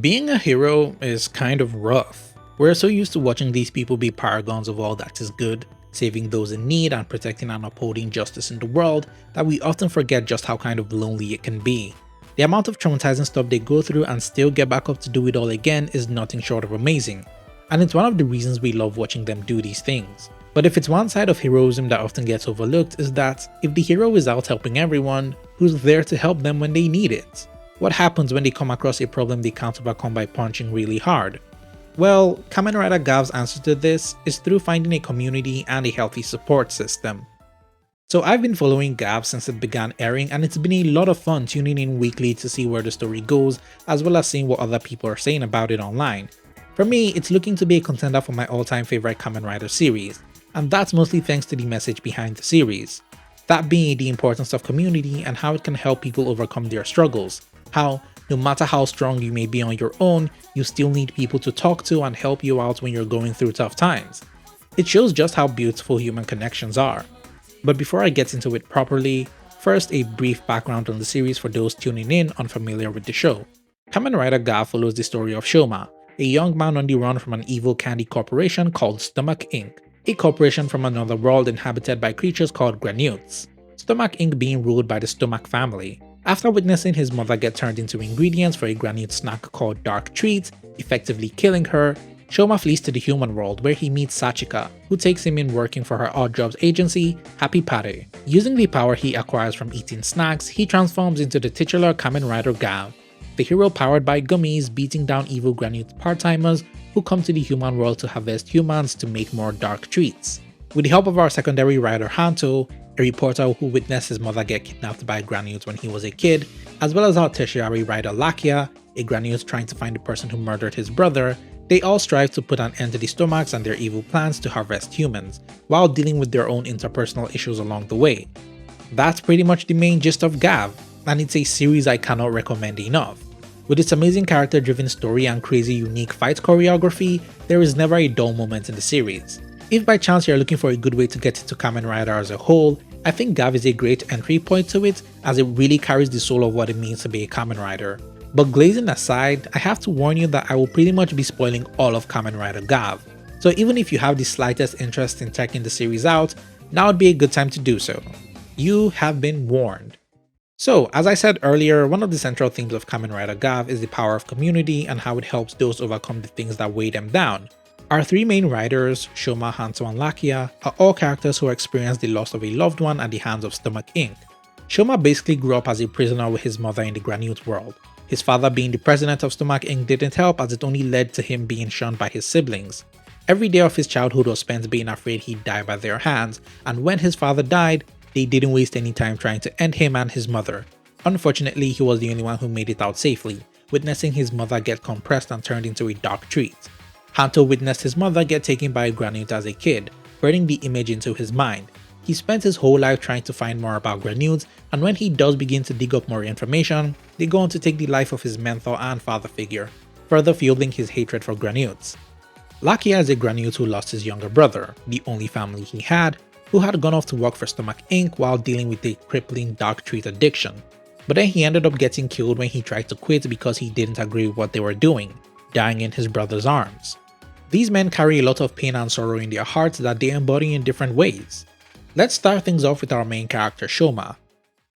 Being a hero is kind of rough. We're so used to watching these people be paragons of all that is good, saving those in need and protecting and upholding justice in the world, that we often forget just how kind of lonely it can be. The amount of traumatizing stuff they go through and still get back up to do it all again is nothing short of amazing, and it's one of the reasons we love watching them do these things. But if it's one side of heroism that often gets overlooked is that if the hero is out helping everyone, who's there to help them when they need it? What happens when they come across a problem they can't overcome by punching really hard? Well, Kamen Rider Gavv's answer to this is through finding a community and a healthy support system. So I've been following Gavv since it began airing, and it's been a lot of fun tuning in weekly to see where the story goes, as well as seeing what other people are saying about it online. For me, it's looking to be a contender for my all-time favorite Kamen Rider series, and that's mostly thanks to the message behind the series. That being the importance of community and how it can help people overcome their struggles. How, no matter how strong you may be on your own, you still need people to talk to and help you out when you're going through tough times. It shows just how beautiful human connections are. But before I get into it properly, first a brief background on the series for those tuning in unfamiliar with the show. Kamen Rider Gavv follows the story of Shoma, a young man on the run from an evil candy corporation called Stomach Inc., a corporation from another world inhabited by creatures called Granutes. Stomach Inc. being ruled by the Stomach family. After witnessing his mother get turned into ingredients for a granite snack called Dark Treat, effectively killing her, Shoma flees to the human world where he meets Sachika, who takes him in working for her odd jobs agency, Happy Party. Using the power he acquires from eating snacks, he transforms into the titular Kamen Rider Gavv, the hero powered by gummies beating down evil granite part-timers who come to the human world to harvest humans to make more dark treats. With the help of our secondary rider Hanto, a reporter who witnessed his mother get kidnapped by Granutes when he was a kid, as well as our tertiary rider Lakia, a Granute trying to find the person who murdered his brother, they all strive to put an end to the Stomachs and their evil plans to harvest humans, while dealing with their own interpersonal issues along the way. That's pretty much the main gist of Gavv, and it's a series I cannot recommend enough. With its amazing character-driven story and crazy unique fight choreography, there is never a dull moment in the series. If by chance you're looking for a good way to get into Kamen Rider as a whole, I think Gavv is a great entry point to it, as it really carries the soul of what it means to be a Kamen Rider. But glazing aside, I have to warn you that I will pretty much be spoiling all of Kamen Rider Gavv, so even if you have the slightest interest in checking the series out, now would be a good time to do so. You have been warned. So, as I said earlier, one of the central themes of Kamen Rider Gavv is the power of community and how it helps those overcome the things that weigh them down. Our three main riders, Shoma, Hanto, and Lakia, are all characters who experience the loss of a loved one at the hands of Stomach Inc. Shoma basically grew up as a prisoner with his mother in the Granute world. His father being the president of Stomach Inc. didn't help, as it only led to him being shunned by his siblings. Every day of his childhood was spent being afraid he'd die by their hands, and when his father died, they didn't waste any time trying to end him and his mother. Unfortunately, he was the only one who made it out safely, witnessing his mother get compressed and turned into a dark treat. Hanto witnessed his mother get taken by a Granute as a kid, burning the image into his mind. He spent his whole life trying to find more about Granutes, and when he does begin to dig up more information, they go on to take the life of his mentor and father figure, further fueling his hatred for Granutes. Lakia is a Granute who lost his younger brother, the only family he had, who had gone off to work for Stomach Inc. while dealing with a crippling dark treat addiction. But then he ended up getting killed when he tried to quit because he didn't agree with what they were doing, dying in his brother's arms. These men carry a lot of pain and sorrow in their hearts that they embody in different ways. Let's start things off with our main character Shoma.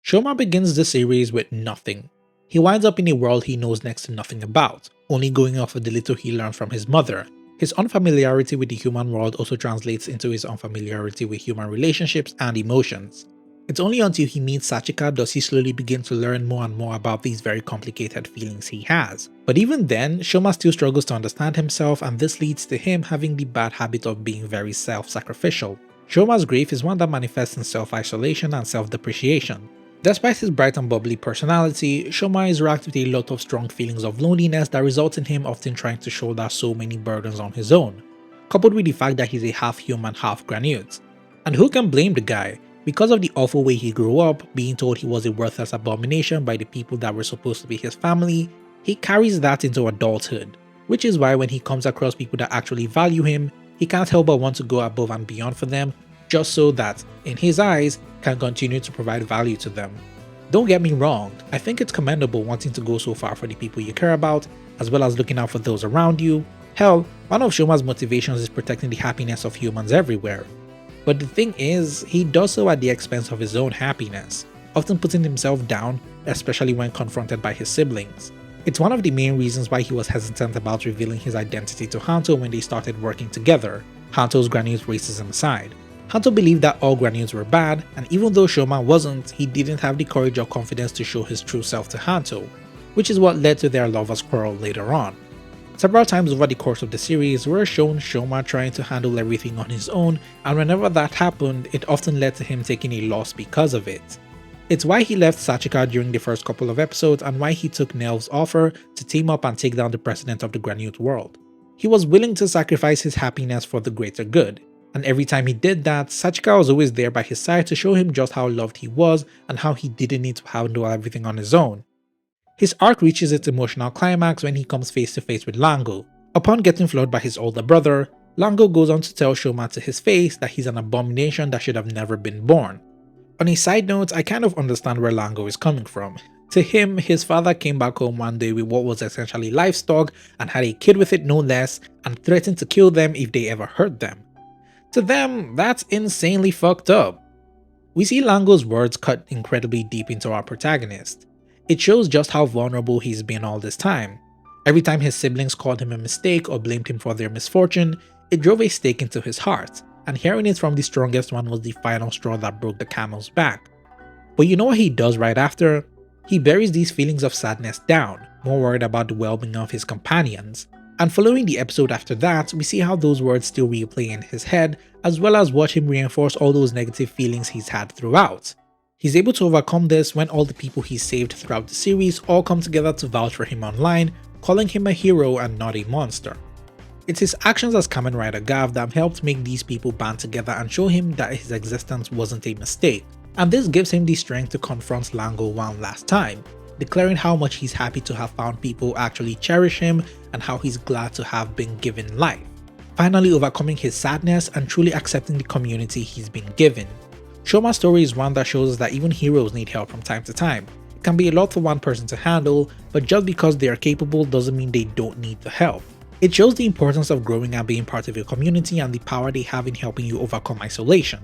Shoma begins the series with nothing. He winds up in a world he knows next to nothing about, only going off of the little he learned from his mother. His unfamiliarity with the human world also translates into his unfamiliarity with human relationships and emotions. It's only until he meets Sachika does he slowly begin to learn more and more about these very complicated feelings he has. But even then, Shoma still struggles to understand himself, and this leads to him having the bad habit of being very self-sacrificial. Shoma's grief is one that manifests in self-isolation and self-depreciation. Despite his bright and bubbly personality, Shoma is racked with a lot of strong feelings of loneliness that result in him often trying to shoulder so many burdens on his own, coupled with the fact that he's a half human, half Granute. And who can blame the guy? Because of the awful way he grew up, being told he was a worthless abomination by the people that were supposed to be his family, he carries that into adulthood, which is why when he comes across people that actually value him, he can't help but want to go above and beyond for them, just so that, in his eyes, can continue to provide value to them. Don't get me wrong, I think it's commendable wanting to go so far for the people you care about, as well as looking out for those around you. Hell, one of Shoma's motivations is protecting the happiness of humans everywhere. But the thing is, he does so at the expense of his own happiness, often putting himself down, especially when confronted by his siblings. It's one of the main reasons why he was hesitant about revealing his identity to Hanto when they started working together, Hanto's Granute's racism aside. Hanto believed that all Granutes were bad, and even though Shoma wasn't, he didn't have the courage or confidence to show his true self to Hanto, which is what led to their lovers' quarrel later on. Several times over the course of the series, we're shown Shoma trying to handle everything on his own, and whenever that happened, it often led to him taking a loss because of it. It's why he left Sachika during the first couple of episodes and why he took Nelv's offer to team up and take down the president of the Granute world. He was willing to sacrifice his happiness for the greater good, and every time he did that, Sachika was always there by his side to show him just how loved he was and how he didn't need to handle everything on his own. His arc reaches its emotional climax when he comes face to face with Lango. Upon getting floored by his older brother, Lango goes on to tell Shoma to his face that he's an abomination that should have never been born. On a side note, I kind of understand where Lango is coming from. To him, his father came back home one day with what was essentially livestock and had a kid with it no less, and threatened to kill them if they ever hurt them. To them, that's insanely fucked up. We see Lango's words cut incredibly deep into our protagonist. It shows just how vulnerable he's been all this time. Every time his siblings called him a mistake or blamed him for their misfortune, it drove a stake into his heart, and hearing it from the strongest one was the final straw that broke the camel's back. But you know what he does right after? He buries these feelings of sadness down, more worried about the well-being of his companions. And following the episode after that, we see how those words still replay in his head, as well as watch him reinforce all those negative feelings he's had throughout. He's able to overcome this when all the people he saved throughout the series all come together to vouch for him online, calling him a hero and not a monster. It's his actions as Kamen Rider Gavv that helped make these people band together and show him that his existence wasn't a mistake, and this gives him the strength to confront Lango one last time, declaring how much he's happy to have found people actually cherish him and how he's glad to have been given life, finally overcoming his sadness and truly accepting the community he's been given. Shoma's story is one that shows us that even heroes need help from time to time. It can be a lot for one person to handle, but just because they are capable doesn't mean they don't need the help. It shows the importance of growing and being part of your community and the power they have in helping you overcome isolation.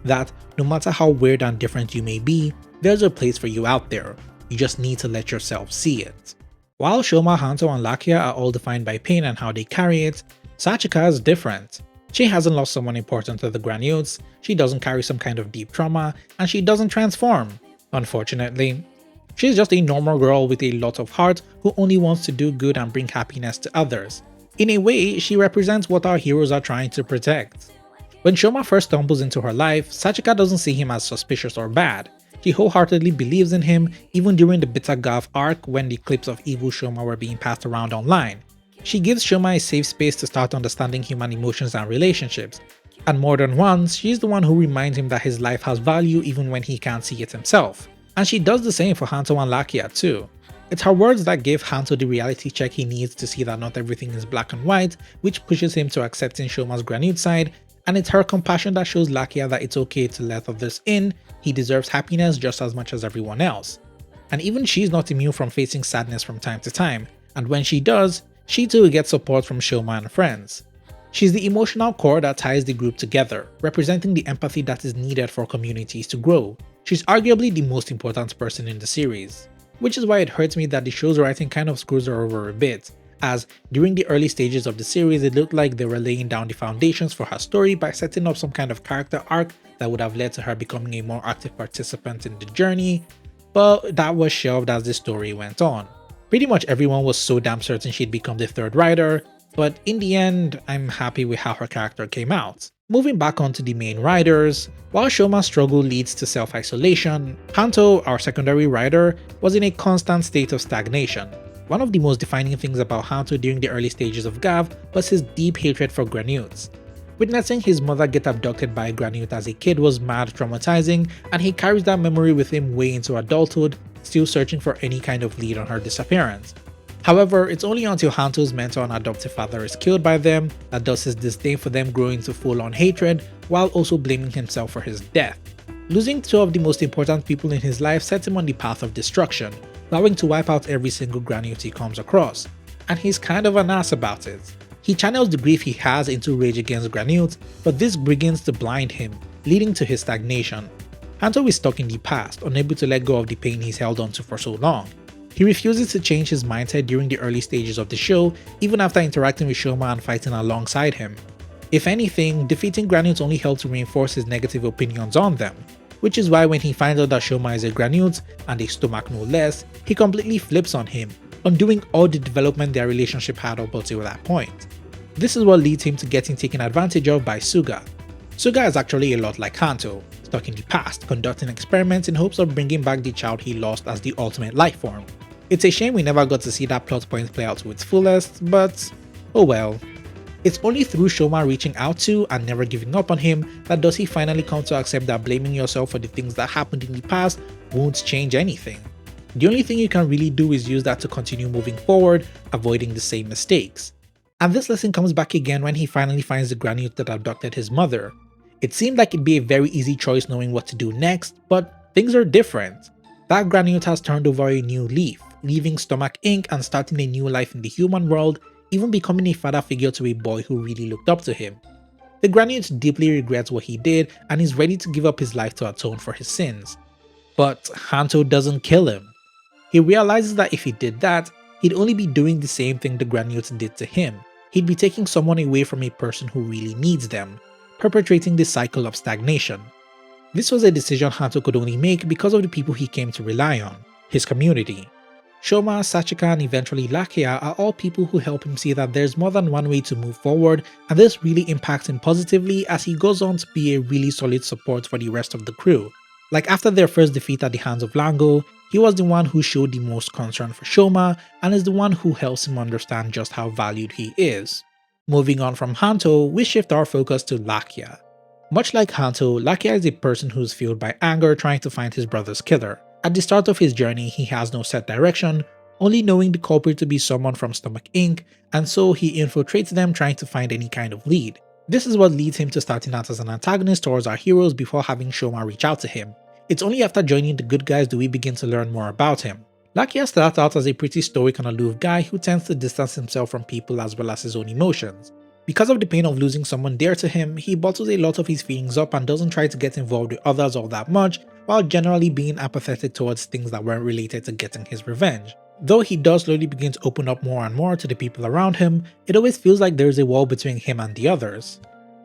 That, no matter how weird and different you may be, there's a place for you out there. You just need to let yourself see it. While Shoma, Hanto, and Lakia are all defined by pain and how they carry it, Sachika is different. She hasn't lost someone important to the Granutes, she doesn't carry some kind of deep trauma, and she doesn't transform, unfortunately. She's just a normal girl with a lot of heart who only wants to do good and bring happiness to others. In a way, she represents what our heroes are trying to protect. When Shoma first stumbles into her life, Sachika doesn't see him as suspicious or bad. She wholeheartedly believes in him, even during the Bitter Gavv arc when the clips of evil Shoma were being passed around online. She gives Shoma a safe space to start understanding human emotions and relationships, and more than once, she's the one who reminds him that his life has value even when he can't see it himself. And she does the same for Hanto and Lakia too. It's her words that give Hanto the reality check he needs to see that not everything is black and white, which pushes him to accepting Shoma's Granute side, and it's her compassion that shows Lakia that it's okay to let others in, he deserves happiness just as much as everyone else. And even she's not immune from facing sadness from time to time, and when she does, she too gets support from Shoma and friends. She's the emotional core that ties the group together, representing the empathy that is needed for communities to grow. She's arguably the most important person in the series, which is why it hurts me that the show's writing kind of screws her over a bit, as during the early stages of the series it looked like they were laying down the foundations for her story by setting up some kind of character arc that would have led to her becoming a more active participant in the journey, but that was shelved as the story went on. Pretty much everyone was so damn certain she'd become the third rider, but in the end, I'm happy with how her character came out. Moving back onto the main riders, while Shoma's struggle leads to self-isolation, Hanto, our secondary rider, was in a constant state of stagnation. One of the most defining things about Hanto during the early stages of Gavv was his deep hatred for Granutes. Witnessing his mother get abducted by a Granute as a kid was mad traumatizing, and he carries that memory with him way into adulthood, still searching for any kind of lead on her disappearance. However, it's only until Hanto's mentor and adoptive father is killed by them that does his disdain for them grow into full-on hatred, while also blaming himself for his death. Losing two of the most important people in his life sets him on the path of destruction, vowing to wipe out every single Granute he comes across. and he's kind of an ass about it. He channels the grief he has into rage against Granute, but this begins to blind him, leading to his stagnation. Hanto is stuck in the past, unable to let go of the pain he's held onto for so long. He refuses to change his mindset during the early stages of the show, even after interacting with Shoma and fighting alongside him. If anything, defeating Granute only helped to reinforce his negative opinions on them, which is why when he finds out that Shoma is a Granute, and a stomach no less, he completely flips on him, undoing all the development their relationship had up until that point. This is what leads him to getting taken advantage of by Suga. Suga is actually a lot like Hanto, stuck in the past, conducting experiments in hopes of bringing back the child he lost as the ultimate life form. It's a shame we never got to see that plot point play out to its fullest, but oh well. It's only through Shoma reaching out to and never giving up on him that does he finally come to accept that blaming yourself for the things that happened in the past won't change anything. The only thing you can really do is use that to continue moving forward, avoiding the same mistakes. And this lesson comes back again when he finally finds the Granute that abducted his mother. It seemed like it'd be a very easy choice knowing what to do next, but things are different. That Granute has turned over a new leaf, leaving Stomach Inc. and starting a new life in the human world, even becoming a father figure to a boy who really looked up to him. The Granute deeply regrets what he did and is ready to give up his life to atone for his sins. But Hanto doesn't kill him. He realizes that if he did that, he'd only be doing the same thing the Granute did to him. He'd be taking someone away from a person who really needs them, perpetrating the cycle of stagnation. This was a decision Hanto could only make because of the people he came to rely on, his community. Shoma, Sachika, and eventually Lakia are all people who help him see that there's more than one way to move forward, and this really impacts him positively as he goes on to be a really solid support for the rest of the crew. Like after their first defeat at the hands of Lango, he was the one who showed the most concern for Shoma and is the one who helps him understand just how valued he is. Moving on from Hanto, we shift our focus to Lakia. Much like Hanto, Lakia is a person who's fueled by anger trying to find his brother's killer. At the start of his journey, he has no set direction, only knowing the culprit to be someone from Stomach Inc., and so he infiltrates them trying to find any kind of lead. This is what leads him to starting out as an antagonist towards our heroes before having Shoma reach out to him. It's only after joining the good guys do we begin to learn more about him. Lakia starts out as a pretty stoic and aloof guy who tends to distance himself from people as well as his own emotions. Because of the pain of losing someone dear to him, he bottles a lot of his feelings up and doesn't try to get involved with others all that much, while generally being apathetic towards things that weren't related to getting his revenge. Though he does slowly begin to open up more and more to the people around him, it always feels like there is a wall between him and the others.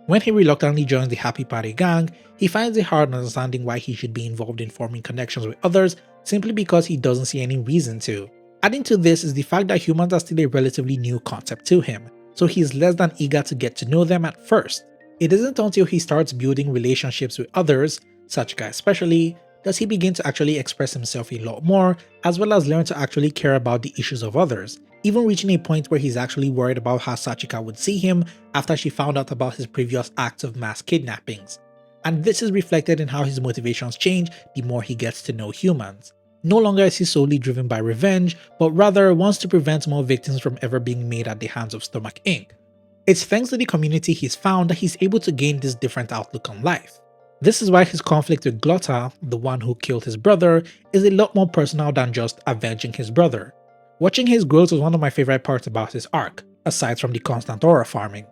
When he reluctantly joins the Happy Party gang, he finds it hard understanding why he should be involved in forming connections with others simply because he doesn't see any reason to. Adding to this is the fact that humans are still a relatively new concept to him, so he is less than eager to get to know them at first. It isn't until he starts building relationships with others, Sachika especially, does he begin to actually express himself a lot more, as well as learn to actually care about the issues of others, even reaching a point where he's actually worried about how Sachika would see him after she found out about his previous acts of mass kidnappings. And this is reflected in how his motivations change the more he gets to know humans. No longer is he solely driven by revenge, but rather wants to prevent more victims from ever being made at the hands of Stomach Inc. It's thanks to the community he's found that he's able to gain this different outlook on life. This is why his conflict with Glotta, the one who killed his brother, is a lot more personal than just avenging his brother. Watching his growth was one of my favorite parts about his arc, aside from the constant aura farming.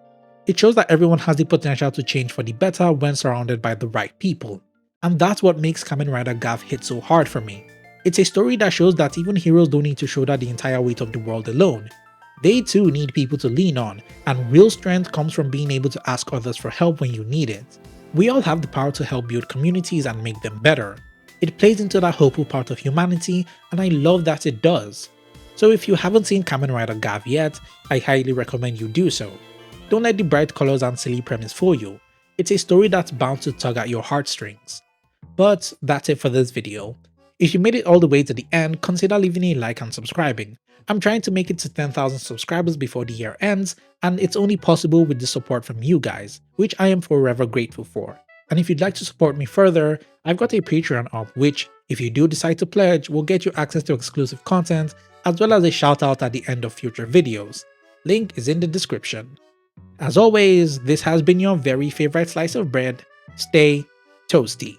It shows that everyone has the potential to change for the better when surrounded by the right people. And that's what makes Kamen Rider Gavv hit so hard for me. It's a story that shows that even heroes don't need to shoulder the entire weight of the world alone. They too need people to lean on, and real strength comes from being able to ask others for help when you need it. We all have the power to help build communities and make them better. It plays into that hopeful part of humanity, and I love that it does. So if you haven't seen Kamen Rider Gavv yet, I highly recommend you do so. Don't let the bright colors and silly premise fool you. It's a story that's bound to tug at your heartstrings. But that's it for this video. If you made it all the way to the end, consider leaving a like and subscribing. I'm trying to make it to 10,000 subscribers before the year ends, and it's only possible with the support from you guys, which I am forever grateful for. And if you'd like to support me further, I've got a Patreon up which, if you do decide to pledge, will get you access to exclusive content, as well as a shout out at the end of future videos. Link is in the description. As always, this has been your very favorite slice of bread. Stay toasty.